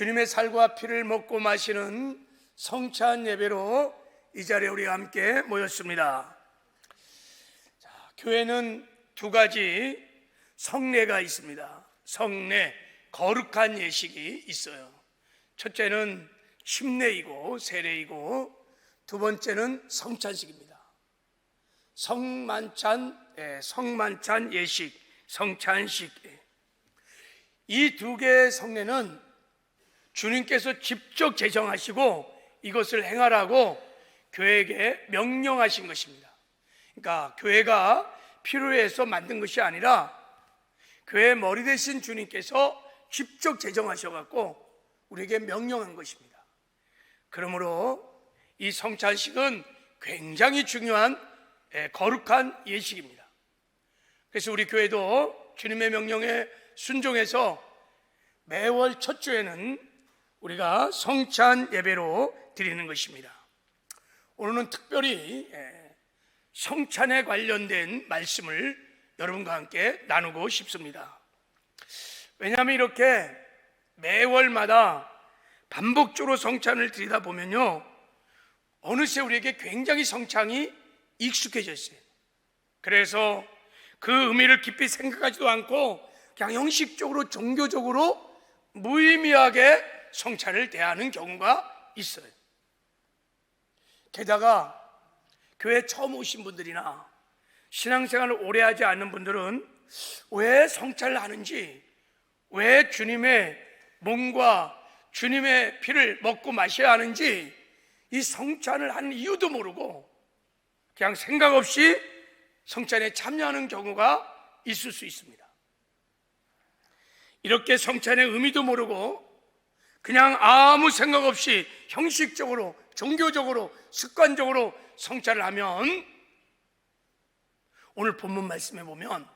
주님의 살과 피를 먹고 마시는 성찬 예배로 이 자리에 우리가 함께 모였습니다. 교회는 두 가지 성례가 있습니다. 성례, 거룩한 예식이 있어요. 첫째는 침례이고 세례이고, 두 번째는 성찬식입니다. 성만찬 예식, 성찬식. 이 두 개의 성례는 주님께서 직접 제정하시고 이것을 행하라고 교회에게 명령하신 것입니다. 그러니까 교회가 필요해서 만든 것이 아니라 교회의 머리 되신 주님께서 직접 제정하셔갖고 우리에게 명령한 것입니다. 그러므로 이 성찬식은 굉장히 중요한 거룩한 예식입니다. 그래서 우리 교회도 주님의 명령에 순종해서 매월 첫 주에는 우리가 성찬 예배로 드리는 것입니다. 오늘은 특별히 성찬에 관련된 말씀을 여러분과 함께 나누고 싶습니다. 왜냐하면 이렇게 매월마다 반복적으로 성찬을 드리다 보면요, 어느새 우리에게 굉장히 성찬이 익숙해져 있어요. 그래서 그 의미를 깊이 생각하지도 않고 그냥 형식적으로 종교적으로 무의미하게 성찬을 대하는 경우가 있어요. 게다가 교회 처음 오신 분들이나 신앙생활을 오래 하지 않는 분들은 왜 성찬을 하는지, 왜 주님의 몸과 주님의 피를 먹고 마셔야 하는지 이 성찬을 하는 이유도 모르고 그냥 생각 없이 성찬에 참여하는 경우가 있을 수 있습니다. 이렇게 성찬의 의미도 모르고 그냥 아무 생각 없이 형식적으로, 종교적으로, 습관적으로 성찬을 하면 오늘 본문 말씀에 보면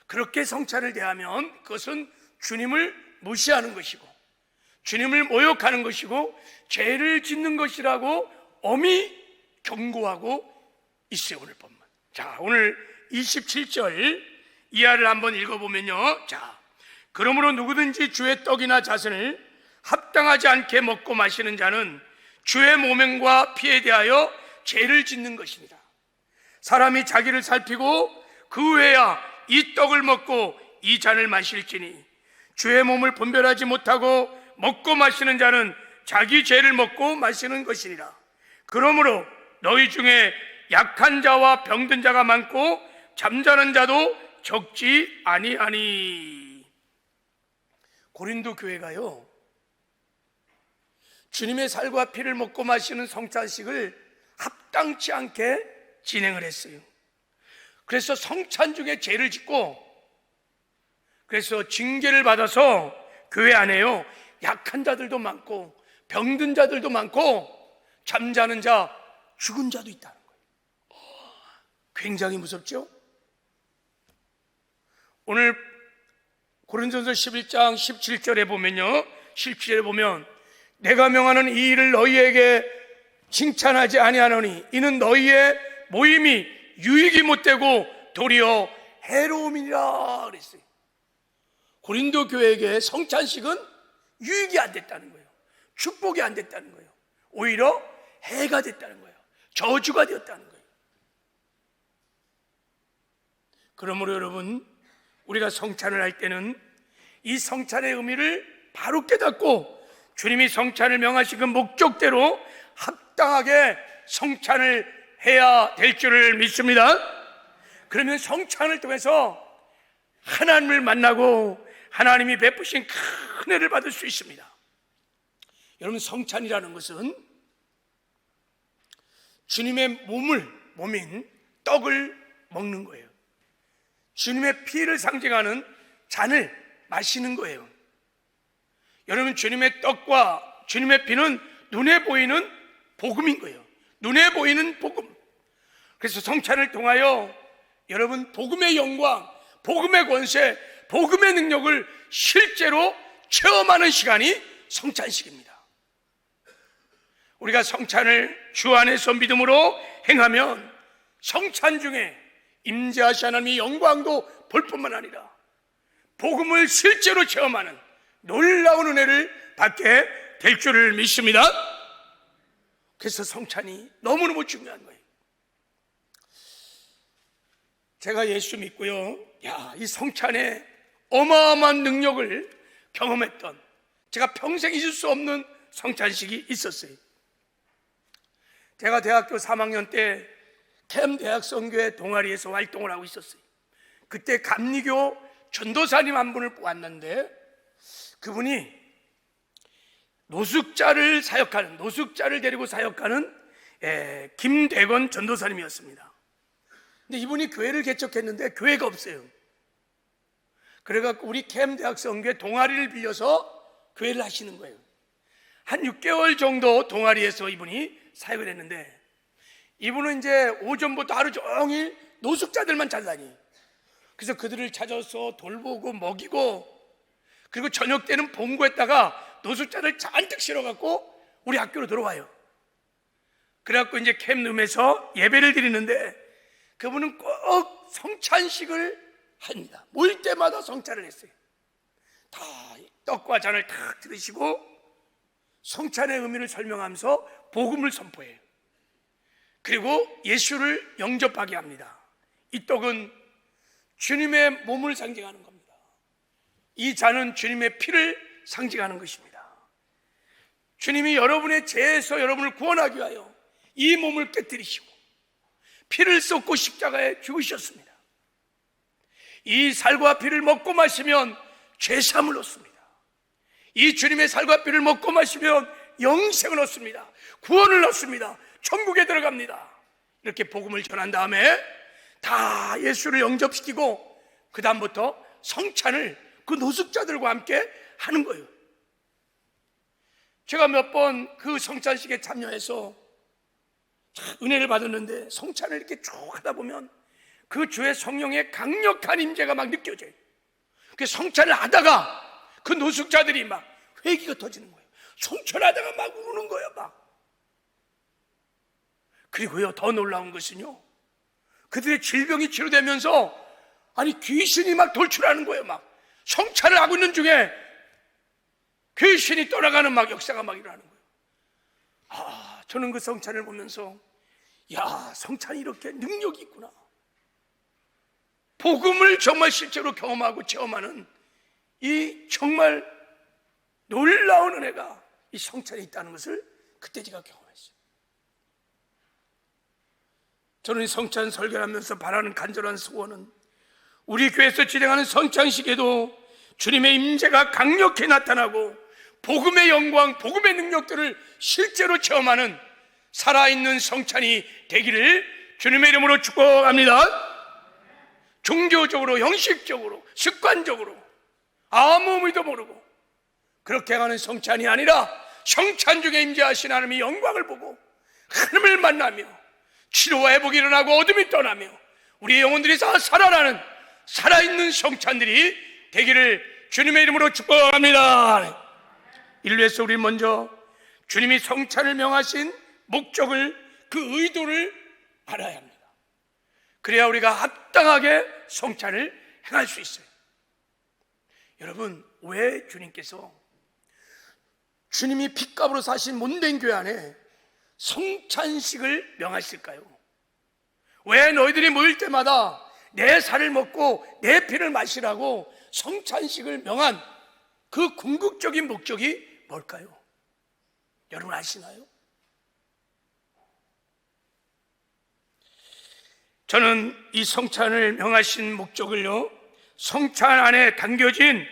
그렇게 성찬을 대하면 그것은 주님을 무시하는 것이고 주님을 모욕하는 것이고 죄를 짓는 것이라고 엄히 경고하고 있어요. 오늘 본문. 자, 오늘 27절 이하를 한번 읽어보면요. 자, 그러므로 누구든지 주의 떡이나 자선을 합당하지 않게 먹고 마시는 자는 주의 몸과 피에 대하여 죄를 짓는 것입니다. 사람이 자기를 살피고 그 후에야 이 떡을 먹고 이 잔을 마실지니 주의 몸을 분별하지 못하고 먹고 마시는 자는 자기 죄를 먹고 마시는 것이니라. 그러므로 너희 중에 약한 자와 병든 자가 많고 잠자는 자도 적지 아니하니. 고린도 교회가요, 주님의 살과 피를 먹고 마시는 성찬식을 합당치 않게 진행을 했어요. 그래서 성찬 중에 죄를 짓고, 그래서 징계를 받아서 교회 안에요, 약한 자들도 많고 병든 자들도 많고 잠자는 자, 죽은 자도 있다는 거예요. 굉장히 무섭죠? 오늘 고린도전서 11장 17절에 보면요, 17절에 보면 내가 명하는 이 일을 너희에게 칭찬하지 아니하노니 이는 너희의 모임이 유익이 못되고 도리어 해로움이라 그랬어요. 고린도 교회에게 성찬식은 유익이 안 됐다는 거예요. 축복이 안 됐다는 거예요. 오히려 해가 됐다는 거예요. 저주가 되었다는 거예요. 그러므로 여러분, 우리가 성찬을 할 때는 이 성찬의 의미를 바로 깨닫고 주님이 성찬을 명하신 그 목적대로 합당하게 성찬을 해야 될 줄을 믿습니다. 그러면 성찬을 통해서 하나님을 만나고 하나님이 베푸신 큰 은혜를 받을 수 있습니다. 여러분, 성찬이라는 것은 주님의 몸인 떡을 먹는 거예요. 주님의 피를 상징하는 잔을 마시는 거예요. 여러분, 주님의 떡과 주님의 피는 눈에 보이는 복음인 거예요. 눈에 보이는 복음. 그래서 성찬을 통하여 여러분, 복음의 영광, 복음의 권세, 복음의 능력을 실제로 체험하는 시간이 성찬식입니다. 우리가 성찬을 주 안에서 믿음으로 행하면 성찬 중에 임재하신 하나님의 영광도 볼 뿐만 아니라 복음을 실제로 체험하는 놀라운 은혜를 받게 될 줄을 믿습니다. 그래서 성찬이 너무너무 중요한 거예요. 제가 예수 믿고요, 이 성찬의 어마어마한 능력을 경험했던, 제가 평생 잊을 수 없는 성찬식이 있었어요. 제가 대학교 3학년 때 캠 대학 선교회 동아리에서 활동을 하고 있었어요. 그때 감리교 전도사님 한 분을 뽑았는데, 그분이 노숙자를 데리고 사역하는 김대건 전도사님이었습니다. 근데 이분이 교회를 개척했는데 교회가 없어요. 그래갖고 우리 캠 대학 선교회 동아리를 빌려서 교회를 하시는 거예요. 한 6개월 정도 동아리에서 이분이 사역을 했는데, 이분은 이제 오전부터 하루 종일 노숙자들만 찾아다니. 그래서 그들을 찾아서 돌보고 먹이고, 그리고 저녁 때는 본고했다가 노숙자를 잔뜩 실어갖고 우리 학교로 들어와요. 그래갖고 이제 캠룸에서 예배를 드리는데, 그분은 꼭 성찬식을 합니다. 모일 때마다 성찬을 했어요. 다 떡과 잔을 탁 들으시고 성찬의 의미를 설명하면서 복음을 선포해요. 그리고 예수를 영접하게 합니다. 이 떡은 주님의 몸을 상징하는 겁니다. 이 잔은 주님의 피를 상징하는 것입니다. 주님이 여러분의 죄에서 여러분을 구원하기 위하여 이 몸을 깨뜨리시고 피를 쏟고 십자가에 죽으셨습니다. 이 살과 피를 먹고 마시면 죄사함을 얻습니다. 이 주님의 살과 피를 먹고 마시면 영생을 얻습니다. 구원을 얻습니다. 천국에 들어갑니다. 이렇게 복음을 전한 다음에 다 예수를 영접시키고 그 다음부터 성찬을 그 노숙자들과 함께 하는 거예요. 제가 몇 번 그 성찬식에 참여해서 은혜를 받았는데, 성찬을 이렇게 쭉 하다 보면 그 주의 성령의 강력한 임재가 막 느껴져요. 그 성찬을 하다가 그 노숙자들이 막 회개가 터지는 거예요. 성찬하다가 막 우는 거예요, 막. 그리고요, 더 놀라운 것은요, 그들의 질병이 치료되면서 귀신이 막 돌출하는 거예요. 막 성찬을 하고 있는 중에 귀신이 떠나가는 막 역사가 막 일어나는 거예요. 저는 그 성찬을 보면서 성찬이 이렇게 능력이 있구나. 복음을 정말 실제로 경험하고 체험하는 이 정말 놀라운 은혜가 이 성찬에 있다는 것을 그때 제가 경험했어요. 저는 이 성찬 설교를 하면서 바라는 간절한 소원은, 우리 교회에서 진행하는 성찬식에도 주님의 임재가 강력히 나타나고 복음의 영광, 복음의 능력들을 실제로 체험하는 살아있는 성찬이 되기를 주님의 이름으로 축복합니다. 종교적으로, 형식적으로, 습관적으로 아무 의미도 모르고 그렇게 하는 성찬이 아니라, 성찬 중에 임재하신 하나님의 영광을 보고 하나님을 만나며 치료와 회복이 일어나고 어둠이 떠나며 우리의 영혼들이 살아나는 살아있는 성찬들이 되기를 주님의 이름으로 축복합니다. 이를 위해서 우리 먼저 주님이 성찬을 명하신 목적을, 그 의도를 알아야 합니다. 그래야 우리가 합당하게 성찬을 행할 수 있어요. 여러분, 왜 주님께서 주님이 핏값으로 사신 못된 교회 안에 성찬식을 명하실까요? 왜 너희들이 모일 때마다 내 살을 먹고 내 피를 마시라고 성찬식을 명한 그 궁극적인 목적이 뭘까요? 여러분 아시나요? 저는 이 성찬을 명하신 목적을요, 성찬 안에 담겨진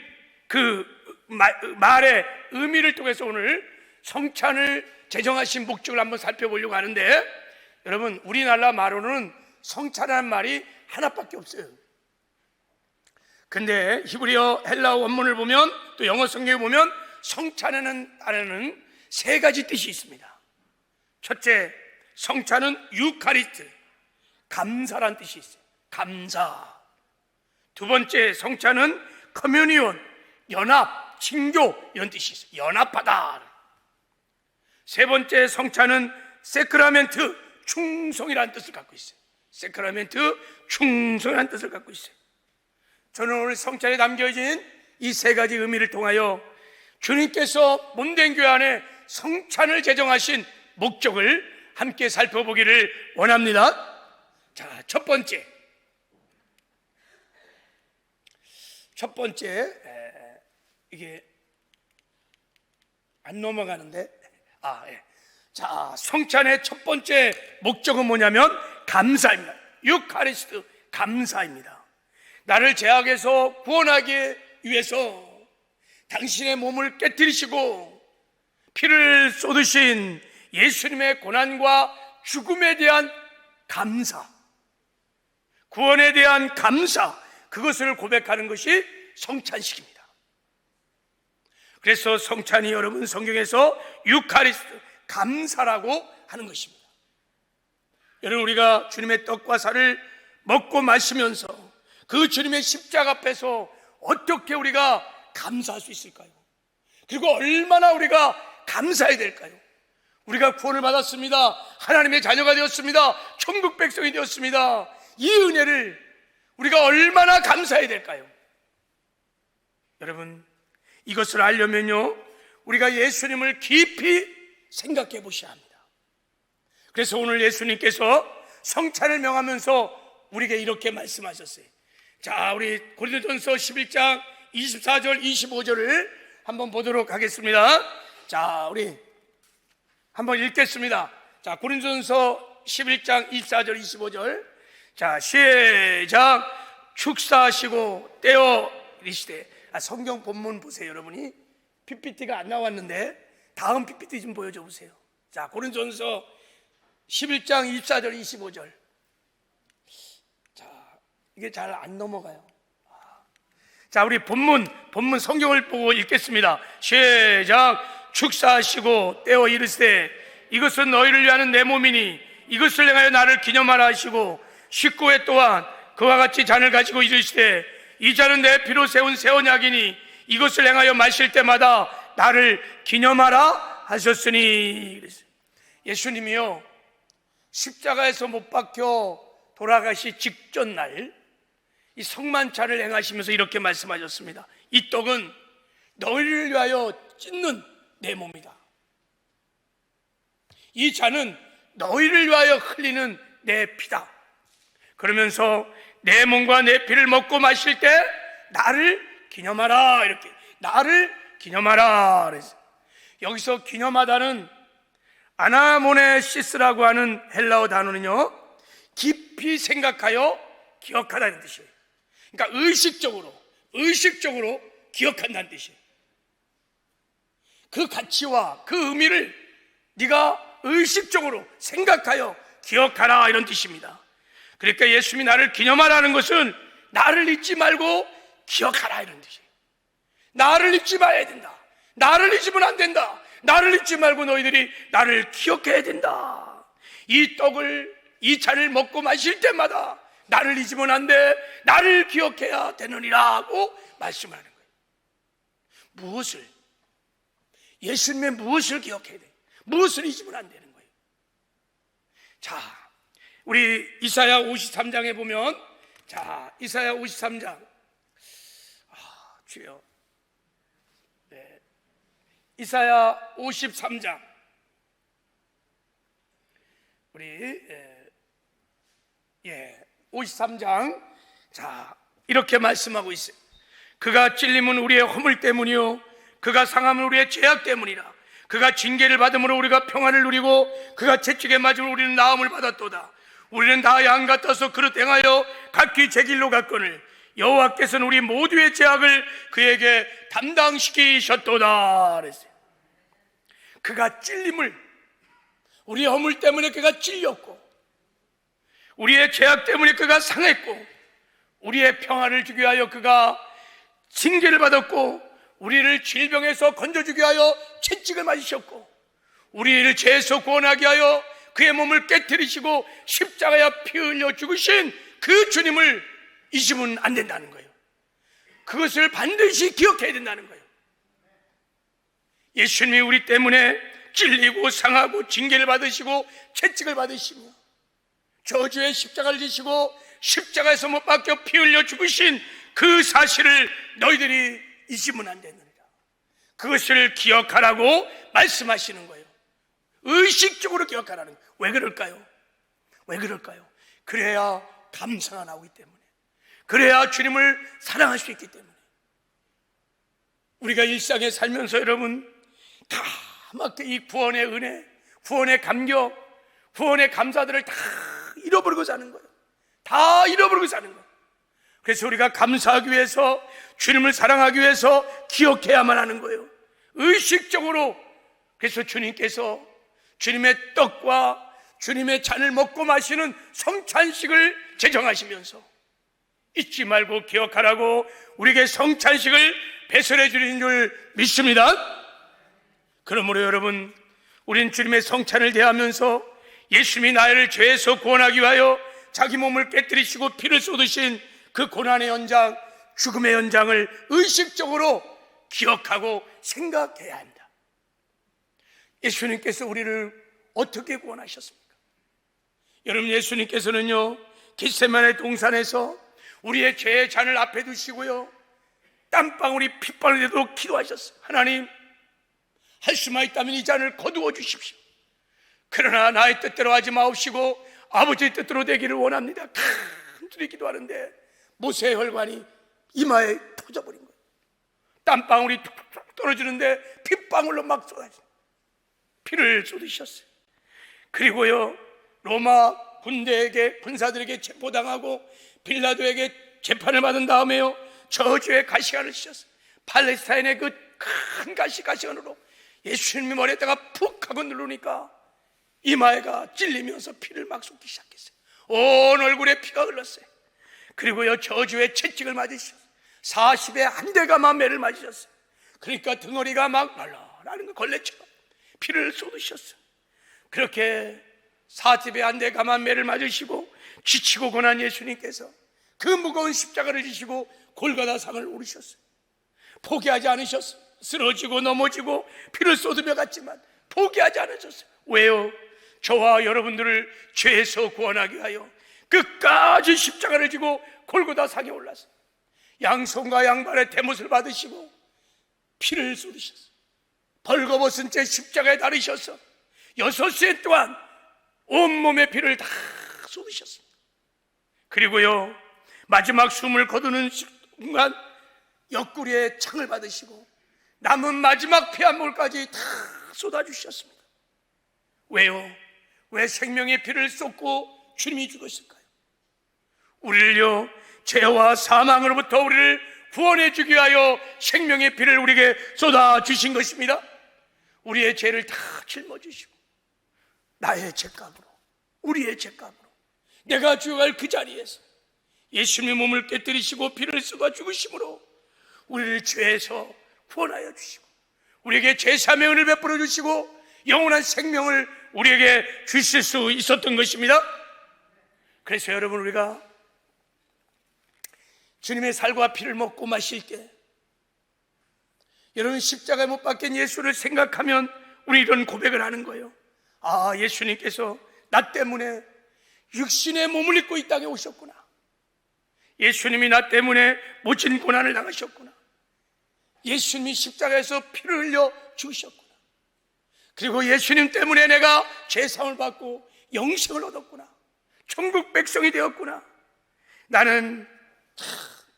그 말의 의미를 통해서 오늘 성찬을 제정하신 목적을 한번 살펴보려고 하는데, 여러분, 우리나라 말로는 성찬이라는 말이 하나밖에 없어요. 근데 히브리어, 헬라어 원문을 보면, 또 영어 성경에 보면 성찬에는 따르는 세 가지 뜻이 있습니다. 첫째, 성찬은 유카리스트, 감사란 뜻이 있어요. 감사. 두 번째, 성찬은 커뮤니온, 연합, 친교, 이런 뜻이 있어요. 연합하다. 세 번째, 성찬은 세크라멘트, 충성이라는 뜻을 갖고 있어요. 세크라멘트, 충성이라는 뜻을 갖고 있어요. 저는 오늘 성찬에 담겨진 이 세 가지 의미를 통하여 주님께서 몸된 교회 안에 성찬을 제정하신 목적을 함께 살펴보기를 원합니다. 자, 첫 번째, 이게 안 넘어가는데, 예. 자, 성찬의 첫 번째 목적은 뭐냐면 감사입니다. 유카리스트, 감사입니다. 나를 죄악에서 구원하기 위해서 당신의 몸을 깨뜨리시고 피를 쏟으신 예수님의 고난과 죽음에 대한 감사, 구원에 대한 감사, 그것을 고백하는 것이 성찬식입니다. 그래서 성찬이 여러분 성경에서 유카리스트, 감사라고 하는 것입니다. 여러분, 우리가 주님의 떡과 살을 먹고 마시면서 그 주님의 십자가 앞에서 어떻게 우리가 감사할 수 있을까요? 그리고 얼마나 우리가 감사해야 될까요? 우리가 구원을 받았습니다. 하나님의 자녀가 되었습니다. 천국 백성이 되었습니다. 이 은혜를 우리가 얼마나 감사해야 될까요? 여러분, 이것을 알려면요, 우리가 예수님을 깊이 생각해 보셔야 합니다. 그래서 오늘 예수님께서 성찬을 명하면서 우리에게 이렇게 말씀하셨어요. 자, 우리 고린도전서 11장 24절 25절을 한번 보도록 하겠습니다. 자, 우리 한번 읽겠습니다. 자, 고린도전서 11장 24절 25절. 자, 시작. 축사하시고 떼어 이르시되. 성경 본문 보세요. 여러분이 PPT가 안 나왔는데 다음 PPT 좀 보여줘 보세요. 자, 고린도전서 11장 24절 25절. 자, 이게 잘 안 넘어가요. 자, 우리 본문 성경을 보고 읽겠습니다. 시작. 축사하시고 떼어 이르시되 이것은 너희를 위하는 내 몸이니 이것을 행하여 나를 기념하라 하시고 19회 또한 그와 같이 잔을 가지고 이르시되 이 잔은 내 피로 세운 새 언약이니 이것을 행하여 마실 때마다 나를 기념하라 하셨으니. 예수님이요, 십자가에서 못 박혀 돌아가시 직전 날 이 성만찬을 행하시면서 이렇게 말씀하셨습니다. 이 떡은 너희를 위하여 찢는 내 몸이다. 이 잔은 너희를 위하여 흘리는 내 피다. 그러면서 내 몸과 내 피를 먹고 마실 때 나를 기념하라, 이렇게 나를 기념하라 그랬어요. 여기서 기념하다는 아나모네시스라고 하는 헬라어 단어는요, 깊이 생각하여 기억하다는 뜻이에요. 그러니까 의식적으로 기억한다는 뜻이에요. 그 가치와 그 의미를 네가 의식적으로 생각하여 기억하라, 이런 뜻입니다. 그러니까 예수님이 나를 기념하라는 것은 나를 잊지 말고 기억하라, 이런 뜻이에요. 나를 잊지 말아야 된다. 나를 잊으면 안 된다. 나를 잊지 말고 너희들이 나를 기억해야 된다. 이 잔을 먹고 마실 때마다 나를 잊으면 안 돼. 나를 기억해야 되느니라고 말씀하는 거예요. 무엇을? 예수님의 무엇을 기억해야 돼? 무엇을 잊으면 안 되는 거예요? 자, 우리 이사야 53장에 보면, 자, 이사야 53장. 주여. 네. 이사야 53장. 우리 53장. 자, 이렇게 말씀하고 있어요. 그가 찔림은 우리의 허물 때문이요 그가 상함은 우리의 죄악 때문이라. 그가 징계를 받음으로 우리가 평안을 누리고 그가 채찍에 맞음으로 우리는 나음을 받았도다. 우리는 다 양 같아서 그릇 행하여 각기 제 길로 갔거늘 여호와께서는 우리 모두의 죄악을 그에게 담당시키셨도다 그랬어요. 그가 찔림을, 우리의 허물 때문에 그가 찔렸고 우리의 죄악 때문에 그가 상했고 우리의 평안을 주기 위하여 그가 징계를 받았고 우리를 질병에서 건져주기 위하여 채찍을 맞으셨고 우리를 죄에서 구원하기 위하여 그의 몸을 깨뜨리시고 십자가에 피 흘려 죽으신 그 주님을 잊으면 안 된다는 거예요. 그것을 반드시 기억해야 된다는 거예요. 예수님이 우리 때문에 찔리고 상하고 징계를 받으시고 채찍을 받으시고 저주의 십자가를 지시고 십자가에서 못 박혀 피 흘려 죽으신 그 사실을 너희들이 잊으면 안 되느니라. 그것을 기억하라고 말씀하시는 거예요. 의식적으로 기억하라는 거예요. 왜 그럴까요? 왜 그럴까요? 그래야 감사가 나오기 때문에, 그래야 주님을 사랑할 수 있기 때문에. 우리가 일상에 살면서 여러분 다막 이 구원의 은혜, 구원의 감격, 구원의 감사들을 다 잃어버리고 사는 거예요. 다 잃어버리고 사는 거예요. 그래서 우리가 감사하기 위해서, 주님을 사랑하기 위해서 기억해야만 하는 거예요. 의식적으로. 그래서 주님께서 주님의 떡과 주님의 잔을 먹고 마시는 성찬식을 제정하시면서 잊지 말고 기억하라고 우리에게 성찬식을 배설해 주신 줄 믿습니다. 그러므로 여러분, 우린 주님의 성찬을 대하면서 예수님이 나를 죄에서 구원하기 위하여 자기 몸을 깨뜨리시고 피를 쏟으신 그 고난의 연장, 죽음의 연장을 의식적으로 기억하고 생각해야 합니다. 예수님께서 우리를 어떻게 구원하셨습니까? 여러분, 예수님께서는요, 겟세마네 동산에서 우리의 죄의 잔을 앞에 두시고요, 땀방울이 핏방울이 되도록 기도하셨어요. 하나님, 할 수만 있다면 이 잔을 거두어 주십시오. 그러나 나의 뜻대로 하지 마옵시고 아버지의 뜻대로 되기를 원합니다. 간절히 기도하는데 모세의 혈관이 이마에 터져버린 거예요. 땀방울이 툭툭 떨어지는데 핏방울로 막 쏟아져 피를 쏟으셨어요. 그리고요, 로마 군대에게, 군사들에게 체포당하고 빌라도에게 재판을 받은 다음에요, 저주의 가시관을 씌셨어요. 팔레스타인의 그 큰 가시관으로 예수님이 머리에다가 푹 하고 누르니까 이마에가 찔리면서 피를 막 쏟기 시작했어요. 온 얼굴에 피가 흘렀어요. 그리고요, 저주의 채찍을 맞으셨어요. 40에 한 대가만 매를 맞으셨어요. 그러니까 등허리가 막 날라라는 거 걸레처럼 피를 쏟으셨어요. 그렇게 40에 한 대가만 매를 맞으시고 지치고 고난 예수님께서 그 무거운 십자가를 지시고 골고다 상을 오르셨어요. 포기하지 않으셨어요. 쓰러지고 넘어지고 피를 쏟으며 갔지만 포기하지 않으셨어요. 왜요? 저와 여러분들을 죄에서 구원하기 위하여 끝까지 십자가를 지고 골고다 상에 올랐어요. 양손과 양발에 대못을 받으시고 피를 쏟으셨어요. 벌거벗은 채 십자가에 달으셔서 6시간 동안 온몸의 피를 다 쏟으셨습니다. 그리고요, 마지막 숨을 거두는 순간 옆구리에 창을 받으시고 남은 마지막 피 한 모금까지 다 쏟아주셨습니다. 왜요? 왜 생명의 피를 쏟고 주님이 죽으실까요? 우리를요, 죄와 사망으로부터 우리를 구원해 주기 위하여 생명의 피를 우리에게 쏟아주신 것입니다. 우리의 죄를 다 짊어지시고 나의 죄값으로, 우리의 죄값으로 내가 죽어갈 그 자리에서 예수님의 몸을 깨뜨리시고 피를 쏟아 죽으심으로 우리를 죄에서 구원하여 주시고 우리에게 죄사함의 은혜를 베풀어 주시고 영원한 생명을 우리에게 주실 수 있었던 것입니다. 그래서 여러분, 우리가 주님의 살과 피를 먹고 마실 때 여러분, 십자가에 못 박힌 예수를 생각하면 우리 이런 고백을 하는 거예요. 아, 예수님께서 나 때문에 육신의 몸을 입고 이 땅에 오셨구나. 예수님이 나 때문에 모진 고난을 당하셨구나. 예수님이 십자가에서 피를 흘려 주셨구나. 그리고 예수님 때문에 내가 죄사함을 받고 영생을 얻었구나. 천국 백성이 되었구나. 나는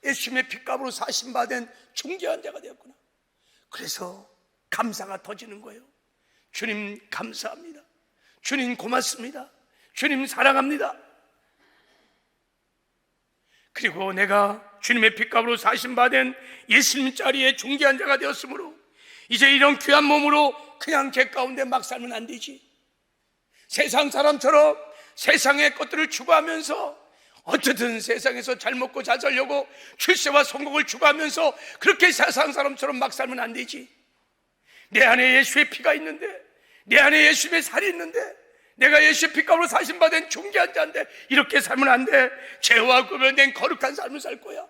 예수님의 핏값으로 사심받은 중개한 자가 되었구나. 그래서 감사가 터지는 거예요. 주님 감사합니다. 주님 고맙습니다. 주님 사랑합니다. 그리고 내가 주님의 핏값으로 사심받은 예수님 자리에 중개한 자가 되었으므로 이제 이런 귀한 몸으로 그냥 제 가운데 막 살면 안 되지. 세상 사람처럼 세상의 것들을 추구하면서 어쨌든 세상에서 잘 먹고 잘 살려고 출세와 성공을 추구하면서 그렇게 세상 사람처럼 막 살면 안 되지. 내 안에 예수의 피가 있는데, 내 안에 예수의 살이 있는데, 내가 예수의 핏값으로 사심받은 중개한 자인데 이렇게 살면 안 돼. 죄와 구별된 거룩한 삶을 살 거야.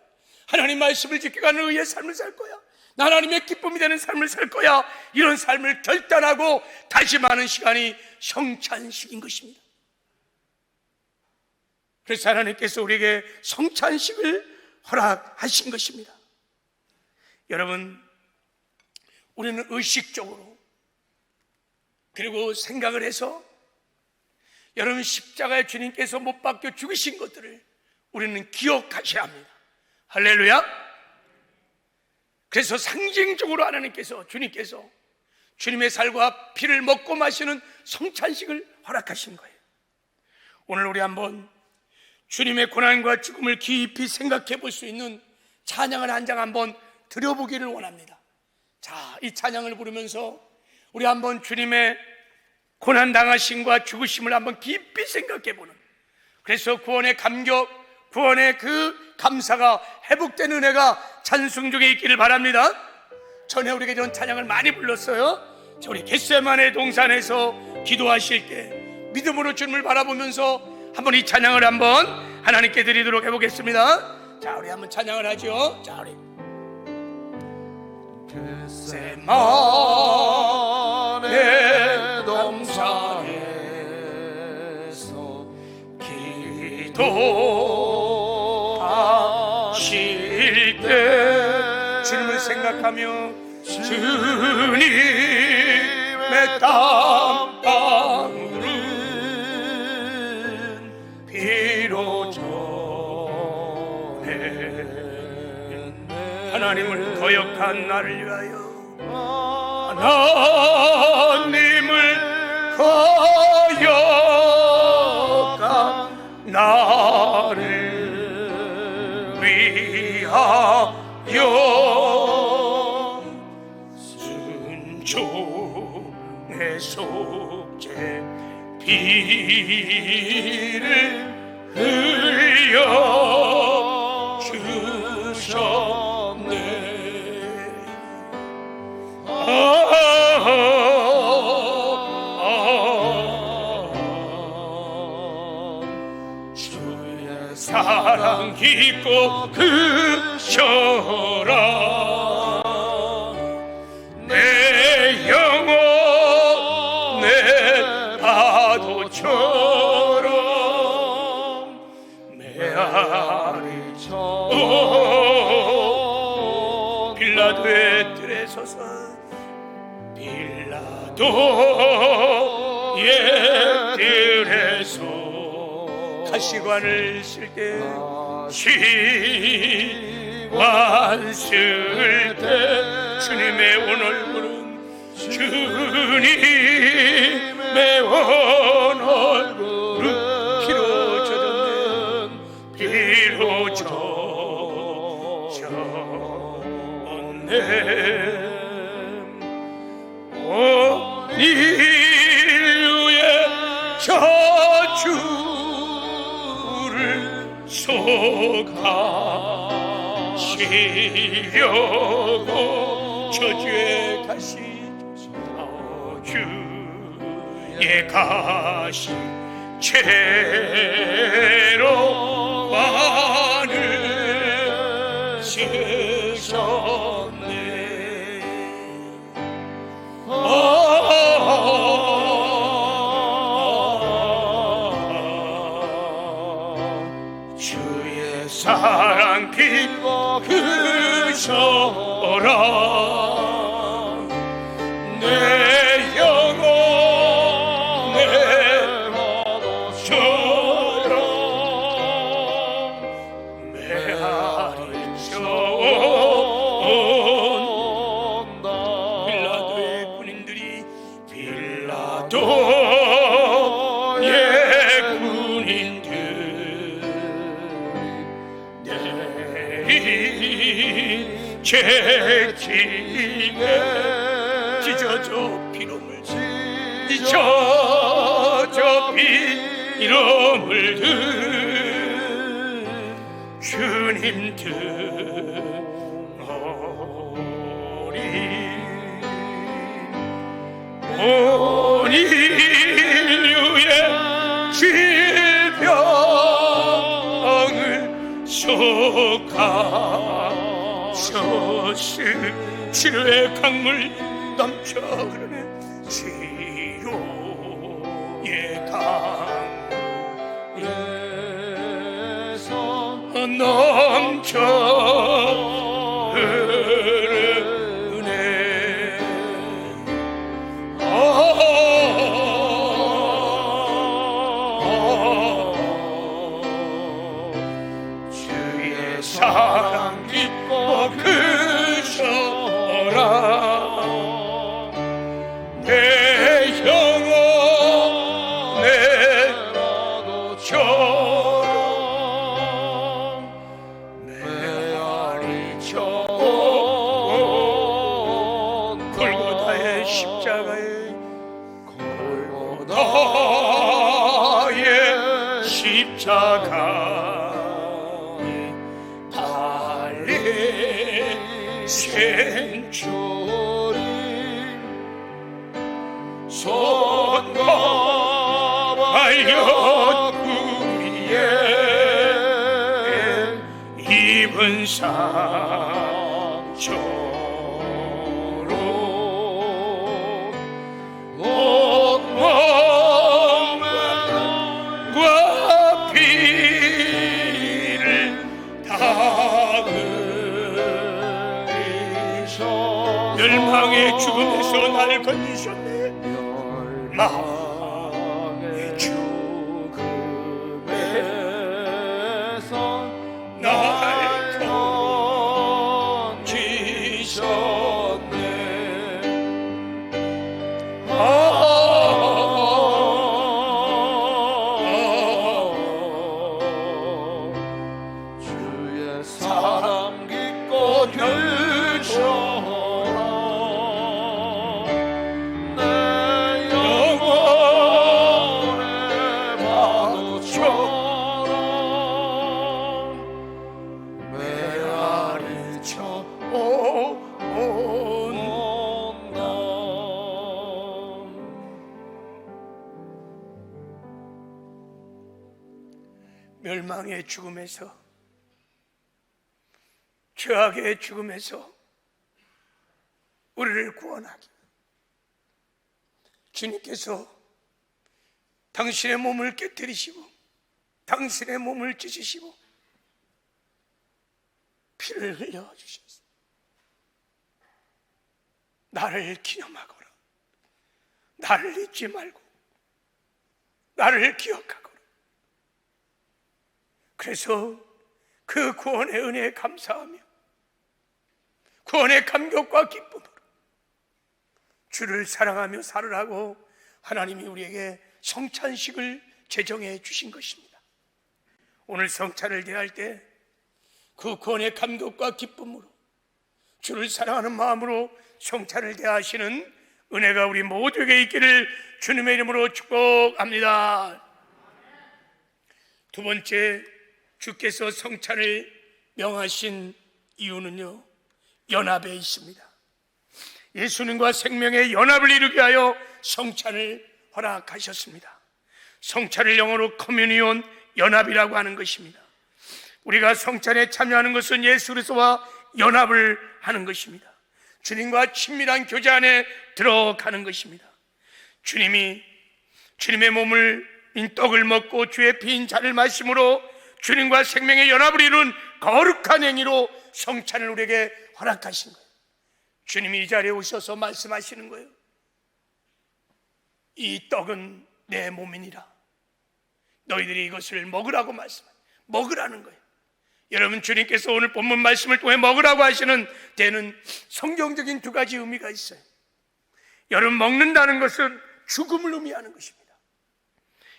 하나님 말씀을 지켜가는 의의 삶을 살 거야. 하나님의 기쁨이 되는 삶을 살 거야. 이런 삶을 결단하고 다짐하는 시간이 성찬식인 것입니다. 그래서 하나님께서 우리에게 성찬식을 허락하신 것입니다. 여러분, 우리는 의식적으로 그리고 생각을 해서 여러분 십자가에 주님께서 못 박혀 죽으신 것들을 우리는 기억하셔야 합니다. 할렐루야. 그래서 상징적으로 하나님께서 주님께서 주님의 살과 피를 먹고 마시는 성찬식을 허락하신 거예요. 오늘 우리 한번 주님의 고난과 죽음을 깊이 생각해 볼 수 있는 찬양을 한 장 한번 드려보기를 원합니다. 자, 이 찬양을 부르면서 우리 한번 주님의 고난당하심과 죽으심을 한번 깊이 생각해 보는, 그래서 구원의 감격, 구원의 그 감사가 회복된 은혜가 찬송 중에 있기를 바랍니다. 전에 우리가 이런 찬양을 많이 불렀어요. 우리 겟세마네 동산에서 기도하실 때 믿음으로 주님을 바라보면서 한번 이 찬양을 한번 하나님께 드리도록 해보겠습니다. 자, 우리 한번 찬양을 하죠. 자, 우리 겟세마네 동산에서 기도하실 때 주님을 생각하며 주님의 땀방울은 피로 전해 하나님을 거역한 나를 위하여, 하나님을 거역한 나를 위하여 순종의 속죄 피를 흘려 주셨네. 주의 사랑 깊고 크셔라. 내 영혼 내 파도처럼 메아리처럼 빌라도의 뜰에 서서 빌라도의 뜰에서 가시관을 쓸 때 시관 쓸 때 주님의 온 얼굴은 주님의 온 얼굴은 피로 젖었네. 피로 젖었네. 온 인류의 저주를 속하시려고 저주의 가시 저주의 가시 채로 왕을 쓰셨네. 주의 사랑 깊고 크셔라. 내 영혼 내 파도처럼 메아리처럼 빌라도의 군인들이 빌라도의 군인들 채찍에 찢어져 피로 물든 찢어져 피로 물든 주님 등어리 온 인류의 질병을 속하셨으 치료의 강물 넘쳐 흐르는 치료의 강에서 넘쳐 흐르네. 십자가의 골고다의 십자가에 달린 생초리 손과 발옆구리에 입은 상처로 온몸과 피를 닦으시오. 멸망의 죽음에서 나를 건지셨네. 멸망의 죽음에서 나를 건지셨네. 주의 사랑 깊고 들춰라. 내 영혼의 파도처럼 메아리쳐 온다. 멸망의 죽음에서, 죄악의 죽음에서 우리를 구원하기 주님께서 당신의 몸을 깨뜨리시고 당신의 몸을 찢으시고 피를 흘려주셨습니다. 나를 기념하거라. 나를 잊지 말고 나를 기억하거라. 그래서 그 구원의 은혜에 감사하며 구원의 감격과 기쁨으로 주를 사랑하며 살으라고 하나님이 우리에게 성찬식을 제정해 주신 것입니다. 오늘 성찬을 대할 때 그 구원의 감격과 기쁨으로 주를 사랑하는 마음으로 성찬을 대하시는 은혜가 우리 모두에게 있기를 주님의 이름으로 축복합니다. 두 번째, 주께서 성찬을 명하신 이유는요, 연합에 있습니다. 예수님과 생명의 연합을 이루게 하여 성찬을 허락하셨습니다. 성찬을 영어로 커뮤니온, 연합이라고 하는 것입니다. 우리가 성찬에 참여하는 것은 예수 그리스도와 연합을 하는 것입니다. 주님과 친밀한 교제 안에 들어가는 것입니다. 주님의 몸을 인 떡을 먹고 주의 피인 잔을 마심으로 주님과 생명의 연합을 이룬 거룩한 행위로 성찬을 우리에게 허락하신 거예요. 주님이 이 자리에 오셔서 말씀하시는 거예요. 이 떡은 내 몸이니라. 너희들이 이것을 먹으라고 먹으라는 거예요. 여러분, 주님께서 오늘 본문 말씀을 통해 먹으라고 하시는 데는 성경적인 두 가지 의미가 있어요. 여러분, 먹는다는 것은 죽음을 의미하는 것입니다.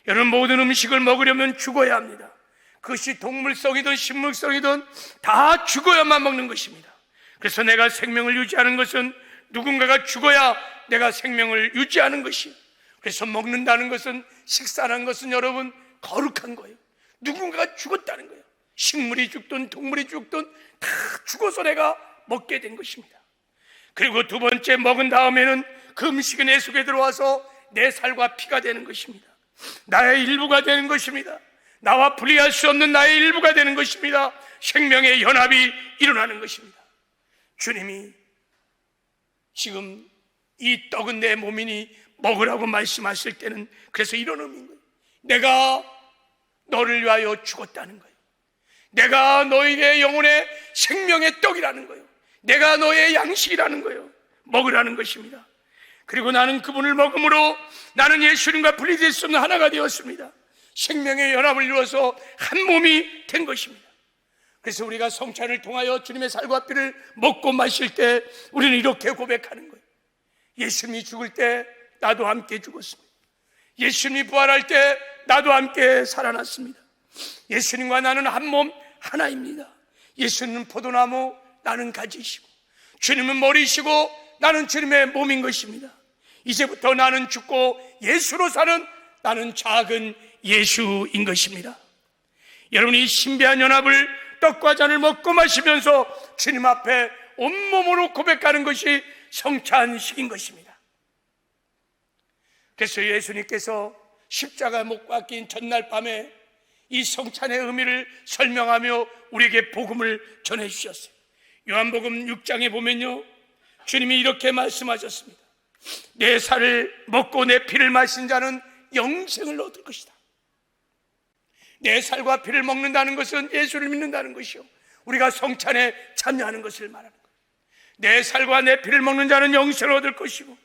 여러분, 모든 음식을 먹으려면 죽어야 합니다. 그것이 동물성이든 식물성이든 다 죽어야만 먹는 것입니다. 그래서 내가 생명을 유지하는 것은 누군가가 죽어야 내가 생명을 유지하는 것이에요. 그래서 먹는다는 것은, 식사라는 것은 여러분 거룩한 거예요. 누군가가 죽었다는 거예요. 식물이 죽든 동물이 죽든 다 죽어서 내가 먹게 된 것입니다. 그리고 두 번째, 먹은 다음에는 그 음식이 내 속에 들어와서 내 살과 피가 되는 것입니다. 나의 일부가 되는 것입니다. 나와 분리할 수 없는 나의 일부가 되는 것입니다. 생명의 연합이 일어나는 것입니다. 주님이 지금 이 떡은 내 몸이니 먹으라고 말씀하실 때는 그래서 이런 의미인 거예요. 내가 너를 위하여 죽었다는 거예요. 내가 너희의 영혼의 생명의 떡이라는 거예요. 내가 너의 양식이라는 거예요. 먹으라는 것입니다. 그리고 나는 그분을 먹음으로 나는 예수님과 분리될 수 없는 하나가 되었습니다. 생명의 연합을 이루어서 한 몸이 된 것입니다. 그래서 우리가 성찬을 통하여 주님의 살과 피를 먹고 마실 때 우리는 이렇게 고백하는 거예요. 예수님이 죽을 때 나도 함께 죽었습니다. 예수님이 부활할 때 나도 함께 살아났습니다. 예수님과 나는 한 몸 하나입니다. 예수님은 포도나무, 나는 가지시고, 주님은 머리시고 나는 주님의 몸인 것입니다. 이제부터 나는 죽고 예수로 사는 나는 작은 예수인 것입니다. 여러분이 신비한 연합을 떡과 잔을 먹고 마시면서 주님 앞에 온몸으로 고백하는 것이 성찬식인 것입니다. 그래서 예수님께서 십자가 못 박힌 전날 밤에 이 성찬의 의미를 설명하며 우리에게 복음을 전해주셨어요. 요한복음 6장에 보면요, 주님이 이렇게 말씀하셨습니다. 내 살을 먹고 내 피를 마신 자는 영생을 얻을 것이다. 내 살과 피를 먹는다는 것은 예수를 믿는다는 것이요, 우리가 성찬에 참여하는 것을 말하는 거예요. 내 살과 내 피를 먹는 자는 영생을 얻을 것이고,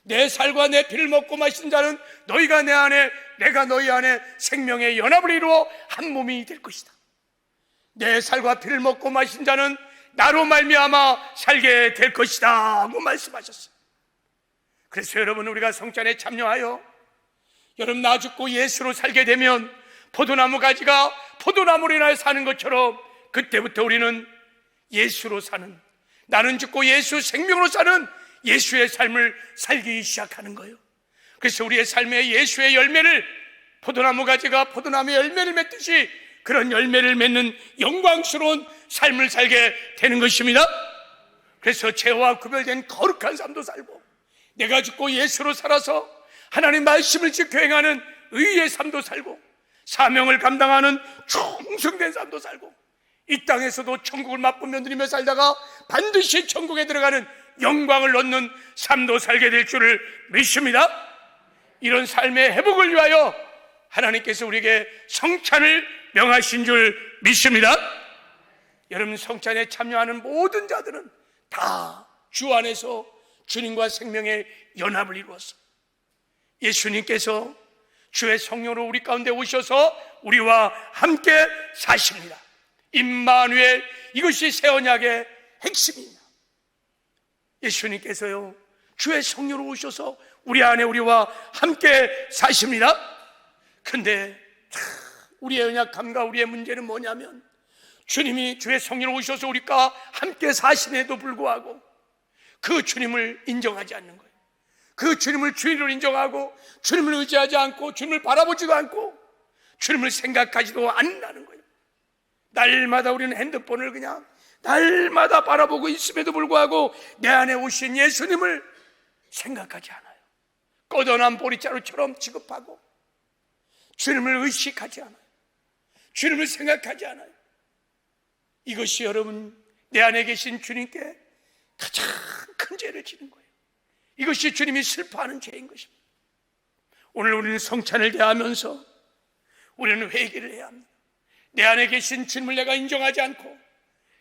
내 살과 내 피를 먹고 마신 자는 너희가 내 안에 내가 너희 안에 생명의 연합을 이루어 한 몸이 될 것이다. 내 살과 피를 먹고 마신 자는 나로 말미암아 살게 될 것이다 하고 말씀하셨어요. 그래서 여러분, 우리가 성찬에 참여하여 여러분 나 죽고 예수로 살게 되면 포도나무 가지가 포도나무로 인하여 사는 것처럼 그때부터 우리는 예수로 사는, 나는 죽고 예수 생명으로 사는 예수의 삶을 살기 시작하는 거예요. 그래서 우리의 삶에 예수의 열매를, 포도나무 가지가 포도나무의 열매를 맺듯이 그런 열매를 맺는 영광스러운 삶을 살게 되는 것입니다. 그래서 죄와 구별된 거룩한 삶도 살고, 내가 죽고 예수로 살아서 하나님 말씀을 지켜 행하는 의의 삶도 살고, 사명을 감당하는 충성된 삶도 살고, 이 땅에서도 천국을 맛보며 누리며 살다가 반드시 천국에 들어가는 영광을 얻는 삶도 살게 될 줄을 믿습니다. 이런 삶의 회복을 위하여 하나님께서 우리에게 성찬을 명하신 줄 믿습니다. 여러분, 성찬에 참여하는 모든 자들은 다 주 안에서 주님과 생명의 연합을 이루었어. 예수님께서 주의 성령으로 우리 가운데 오셔서 우리와 함께 사십니다. 임마누엘, 이것이 새 언약의 핵심입니다. 예수님께서요, 주의 성령으로 오셔서 우리 안에 우리와 함께 사십니다. 근데 우리의 연약함과 우리의 문제는 뭐냐면, 주님이 주의 성령으로 오셔서 우리가 함께 사심에도 불구하고 그 주님을 인정하지 않는 거예요. 그 주님을 주인으로 인정하고 주님을 의지하지 않고 주님을 바라보지도 않고 주님을 생각하지도 않는다는 거예요. 날마다 우리는 핸드폰을 그냥 날마다 바라보고 있음에도 불구하고 내 안에 오신 예수님을 생각하지 않아요. 꺼져난 보리자루처럼 취급하고 주님을 의식하지 않아요. 주님을 생각하지 않아요. 이것이 여러분, 내 안에 계신 주님께 가장 큰 죄를 지는 거예요. 이것이 주님이 슬퍼하는 죄인 것입니다. 오늘 우리는 성찬을 대하면서 우리는 회개를 해야 합니다. 내 안에 계신 주님을 내가 인정하지 않고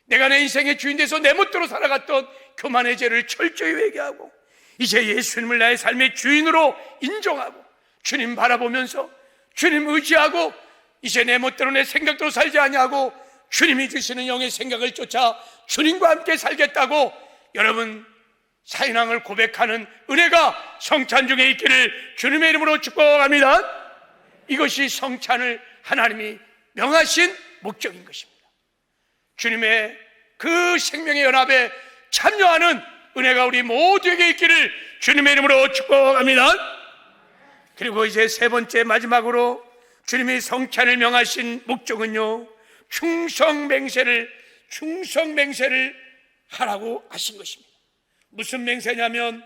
내가 내 인생의 주인 돼서 내 멋대로 살아갔던 교만의 죄를 철저히 회개하고 이제 예수님을 나의 삶의 주인으로 인정하고 주님 바라보면서 주님 의지하고 이제 내 멋대로 내 생각대로 살지 아니하고 주님이 주시는 영의 생각을 쫓아 주님과 함께 살겠다고 여러분 사인왕을 고백하는 은혜가 성찬 중에 있기를 주님의 이름으로 축복합니다. 이것이 성찬을 하나님이 명하신 목적인 것입니다. 주님의 그 생명의 연합에 참여하는 은혜가 우리 모두에게 있기를 주님의 이름으로 축복합니다. 그리고 이제 세 번째 마지막으로 주님이 성찬을 명하신 목적은요, 충성맹세를 하라고 하신 것입니다. 무슨 맹세냐면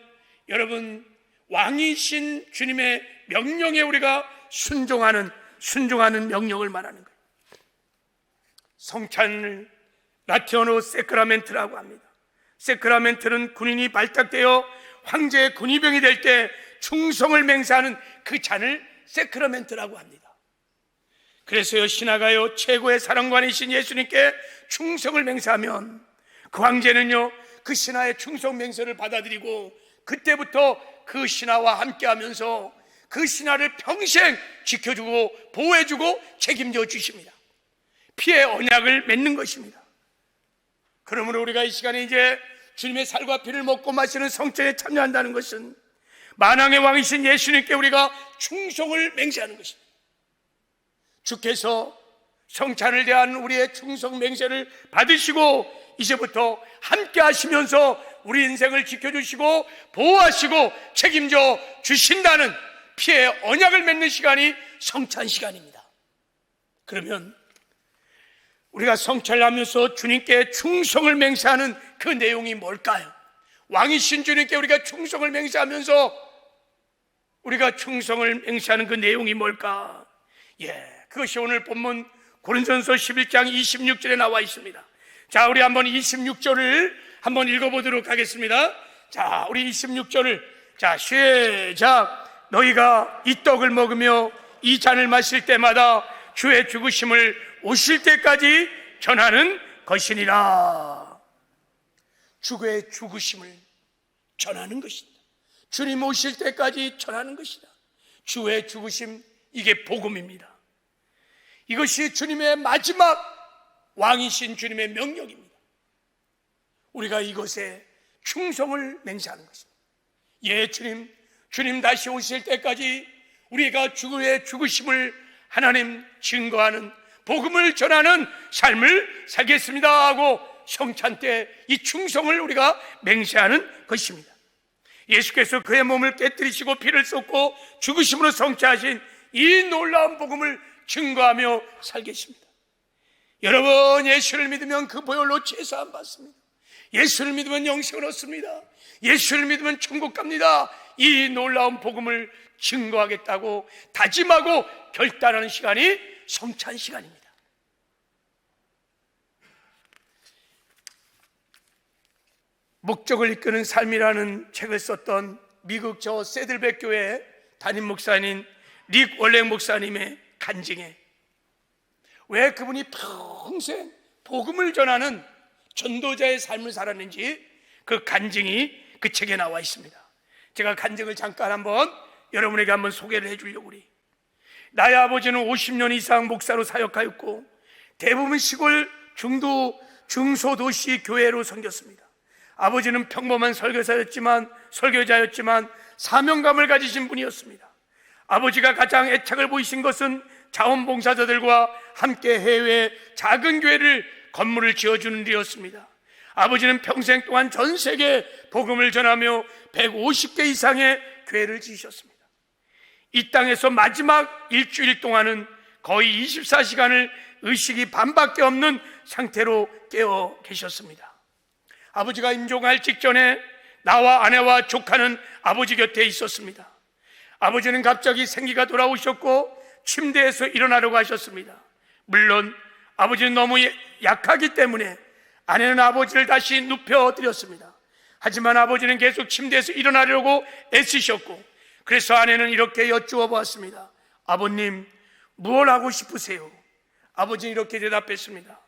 여러분, 왕이신 주님의 명령에 우리가 순종하는 명령을 말하는 거예요. 성찬을 라틴어로 세크라멘트라고 합니다. 세크라멘트는 군인이 발탁되어 황제의 군의병이 될 때 충성을 맹세하는 그 잔을 세크라멘트라고 합니다. 그래서요, 신하가요 최고의 사령관이신 예수님께 충성을 맹세하면 그 황제는요 그 신하의 충성 맹세를 받아들이고 그때부터 그 신하와 함께하면서 그 신하를 평생 지켜주고 보호해주고 책임져 주십니다. 피의 언약을 맺는 것입니다. 그러므로 우리가 이 시간에 이제 주님의 살과 피를 먹고 마시는 성찬에 참여한다는 것은 만왕의 왕이신 예수님께 우리가 충성을 맹세하는 것입니다. 주께서 성찬을 대한 우리의 충성 맹세를 받으시고 이제부터 함께 하시면서 우리 인생을 지켜주시고 보호하시고 책임져 주신다는 피의 언약을 맺는 시간이 성찬 시간입니다. 그러면 우리가 성찬을 하면서 주님께 충성을 맹세하는 그 내용이 뭘까요? 왕이신 주님께 우리가 충성을 맹세하면서 우리가 충성을 맹세하는 그 내용이 뭘까? 그것이 오늘 본문 고린도전서 11장 26절에 나와 있습니다. 자, 우리 한번 26절을 한번 읽어보도록 하겠습니다. 자, 우리 26절을 시작. 너희가 이 떡을 먹으며 이 잔을 마실 때마다 주의 죽으심을 오실 때까지 전하는 것이니라. 주의 죽으심을 전하는 것이다. 주님 오실 때까지 전하는 것이다. 주의 죽으심, 이게 복음입니다. 이것이 주님의 마지막 왕이신 주님의 명령입니다. 우리가 이것에 충성을 맹세하는 것입니다. 주님 다시 오실 때까지 우리가 주의 죽으심을 하나님 증거하는, 복음을 전하는 삶을 살겠습니다 하고 성찬 때 이 충성을 우리가 맹세하는 것입니다. 예수께서 그의 몸을 깨뜨리시고 피를 쏟고 죽으심으로 성취하신 이 놀라운 복음을 증거하며 살겠습니다. 여러분, 예수를 믿으면 그 보혈로 제사함 받습니다. 예수를 믿으면 영생을 얻습니다. 예수를 믿으면 천국 갑니다. 이 놀라운 복음을 증거하겠다고 다짐하고 결단하는 시간이 성찬 시간입니다. 목적을 이끄는 삶이라는 책을 썼던 미국 저 세들백 교회 담임 목사님 릭 월랭 목사님의 간증에 왜 그분이 평생 복음을 전하는 전도자의 삶을 살았는지 그 간증이 그 책에 나와 있습니다. 제가 간증을 잠깐 한번 여러분에게 한번 소개를 해주려고 그래요. 나의 아버지는 50년 이상 목사로 사역하였고 대부분 시골 중소도시 교회로 섬겼습니다. 아버지는 평범한 설교자였지만 사명감을 가지신 분이었습니다. 아버지가 가장 애착을 보이신 것은 자원봉사자들과 함께 해외 작은 교회를 건물을 지어주는 일이었습니다. 아버지는 평생 동안 전 세계 복음을 전하며 150개 이상의 교회를 지으셨습니다. 이 땅에서 마지막 일주일 동안은 거의 24시간을 의식이 반밖에 없는 상태로 깨어 계셨습니다. 아버지가 임종할 직전에 나와 아내와 조카는 아버지 곁에 있었습니다. 아버지는 갑자기 생기가 돌아오셨고 침대에서 일어나려고 하셨습니다. 물론 아버지는 너무 약하기 때문에 아내는 아버지를 다시 눕혀드렸습니다. 하지만 아버지는 계속 침대에서 일어나려고 애쓰셨고, 그래서 아내는 이렇게 여쭈어 보았습니다. 아버님, 무엇 하고 싶으세요? 아버지는 이렇게 대답했습니다.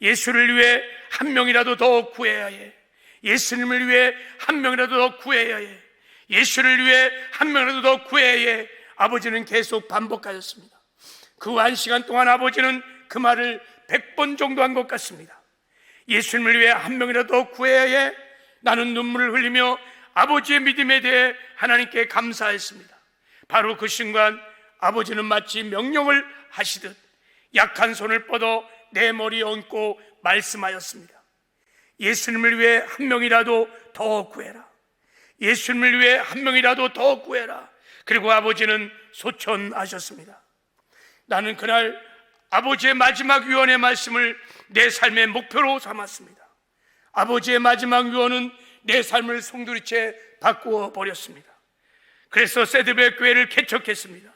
예수를 위해 한 명이라도 더 구해야 해. 예수님을 위해 한 명이라도 더 구해야 해. 예수를 위해 한 명이라도 더 구해야 해. 아버지는 계속 반복하였습니다. 그 한 시간 동안 아버지는 그 말을 100번 정도 한 것 같습니다. 예수님을 위해 한 명이라도 더 구해야 해. 나는 눈물을 흘리며 아버지의 믿음에 대해 하나님께 감사했습니다. 바로 그 순간 아버지는 마치 명령을 하시듯 약한 손을 뻗어 내 머리에 얹고 말씀하였습니다. 예수님을 위해 한 명이라도 더 구해라. 예수님을 위해 한 명이라도 더 구해라. 그리고 아버지는 소천하셨습니다. 나는 그날 아버지의 마지막 유언의 말씀을 내 삶의 목표로 삼았습니다. 아버지의 마지막 유언은 내 삶을 송두리째 바꾸어 버렸습니다. 그래서 세드백 교회를 개척했습니다.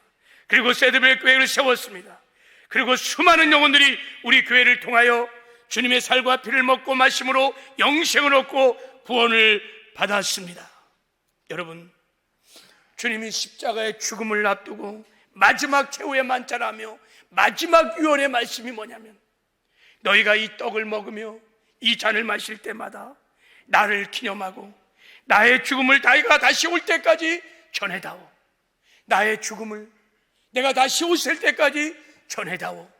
그리고 세드백 교회를 세웠습니다. 그리고 수많은 영혼들이 우리 교회를 통하여 주님의 살과 피를 먹고 마심으로 영생을 얻고 구원을 받았습니다. 여러분, 주님이 십자가의 죽음을 앞두고 마지막 최후의 만찬하며 마지막 유언의 말씀이 뭐냐면, 너희가 이 떡을 먹으며 이 잔을 마실 때마다 나를 기념하고 나의 죽음을 내가 다시 올 때까지 전해다오. 나의 죽음을 내가 다시 오실 때까지 전해다오.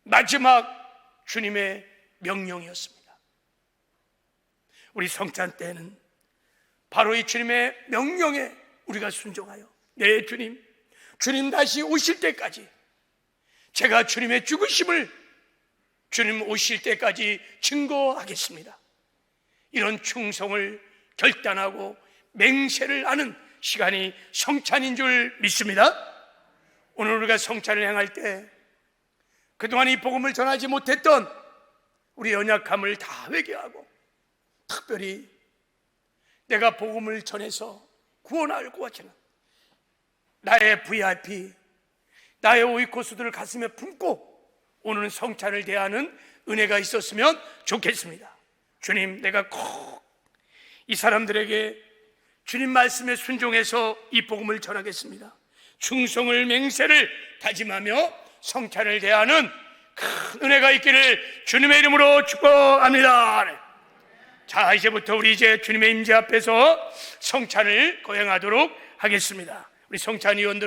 마지막 주님의 명령이었습니다. 우리 성찬 때는 바로 이 주님의 명령에 우리가 순종하여, 네 주님, 주님 다시 오실 때까지 제가 주님의 죽으심을 주님 오실 때까지 증거하겠습니다. 이런 충성을 결단하고 맹세를 하는 시간이 성찬인 줄 믿습니다. 오늘 우리가 성찬을 행할 때 그동안 이 복음을 전하지 못했던 우리 연약함을 다 회개하고, 특별히 내가 복음을 전해서 구원할 것 같지는 나의 VIP, 나의 오이코스들을 가슴에 품고 오늘 성찬을 대하는 은혜가 있었으면 좋겠습니다. 주님, 내가 꼭 이 사람들에게 주님 말씀에 순종해서 이 복음을 전하겠습니다. 충성을 맹세를 다짐하며 성찬을 대하는 큰 은혜가 있기를 주님의 이름으로 축복합니다. 자, 이제부터 우리 주님의 임재 앞에서 성찬을 거행하도록 하겠습니다. 우리 성찬위원들